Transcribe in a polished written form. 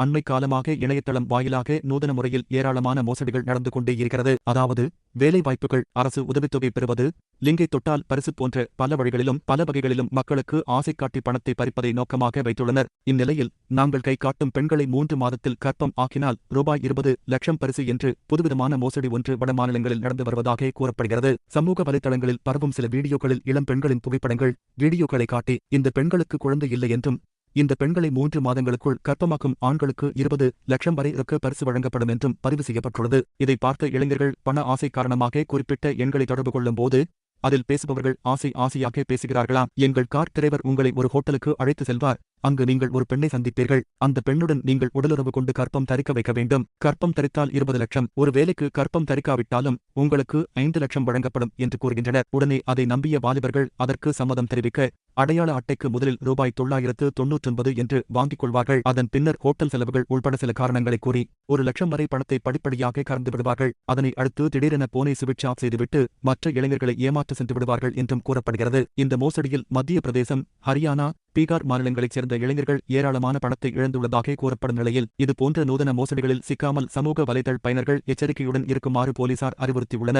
அண்மை காலமாக இணையதளம் வாயிலாக நூதன முறையில் ஏராளமான மோசடிகள் நடந்து கொண்டே இருக்கிறது. அதாவது வேலை வாய்ப்புகள், அரசு உதவித்தொகை பெறுவது, லிங்கை தொட்டால் பரிசு போன்ற பல வழிகளிலும் பல வகைகளிலும் மக்களுக்கு ஆசை காட்டி பணத்தை பறிப்பதை நோக்கமாக வைத்துள்ளனர். இந்நிலையில் நாங்கள் கை காட்டும் பெண்களை 3 மாதத்தில் கர்ப்பம் ஆக்கினால் ரூபாய் 20 லட்சம் பரிசு என்று புதுவிதமான மோசடி ஒன்று வடமாநிலங்களில் நடந்து வருவதாக கூறப்படுகிறது. சமூக வலைதளங்களில் பரவும் சில வீடியோக்களில் இளம் பெண்களின் புகைப்படங்கள், வீடியோக்களை காட்டி இந்த பெண்களுக்கு குழந்தை இல்லை என்றும் இந்த பெண்களை 3 மாதங்களுக்குள் கர்ப்பமாக்கும் ஆண்களுக்கு 20 லட்சம் வரை ரொக்க பரிசு வழங்கப்படும் என்றும் பதிவு செய்யப்பட்டுள்ளது. இதை பார்த்த இளைஞர்கள் பண ஆசை காரணமாக குறிப்பிட்ட எண்களை தொடர்பு கொள்ளும் போது அதில் பேசுபவர்கள் ஆசையாக பேசுகிறார்களாம். எங்கள் கார் டிரைவர் உங்களை ஒரு ஹோட்டலுக்கு அழைத்து செல்வார். அங்கு நீங்கள் ஒரு பெண்ணை சந்திப்பீர்கள். அந்த பெண்ணுடன் நீங்கள் உடலுறவு கொண்டு கர்ப்பம் தரிக்க வைக்க வேண்டும். கர்ப்பம் தரித்தால் 20 லட்சம், ஒரு வேலைக்கு கர்ப்பம் தரிக்காவிட்டாலும் உங்களுக்கு 5 லட்சம் வழங்கப்படும் என்று கூறுகின்றனர். உடனே அதை நம்பிய வாலிபர்கள் அதற்கு சம்மதம் தெரிவிக்க அடையாள அட்டைக்கு முதலில் ரூபாய் 999 என்று வாங்கிக் கொள்வார்கள். அதன் பின்னர் ஹோட்டல் செலவுகள் உள்பட சில காரணங்களை கூறி 1 லட்சம் வரை பணத்தை படிப்படியாக கறந்து விடுவார்கள். அதனை அடுத்து திடீரென போனை சுவிட்ச் ஆஃப் செய்துவிட்டு மற்ற இளைஞர்களை ஏமாற்ற சென்று விடுவார்கள் என்றும் கூறப்படுகிறது. இந்த மோசடியில் மத்திய பிரதேசம், ஹரியானா, பீகார் மாநிலங்களைச் சேர்ந்த இளைஞர்கள் ஏராளமான பணத்தை இழந்துள்ளதாக கூறப்படும் நிலையில் இதுபோன்ற நூதன மோசடிகளில் சிக்காமல் சமூக வலைதள பயனர்கள் எச்சரிக்கையுடன் இருக்குமாறு போலீசார் அறிவுறுத்தியுள்ளனர்.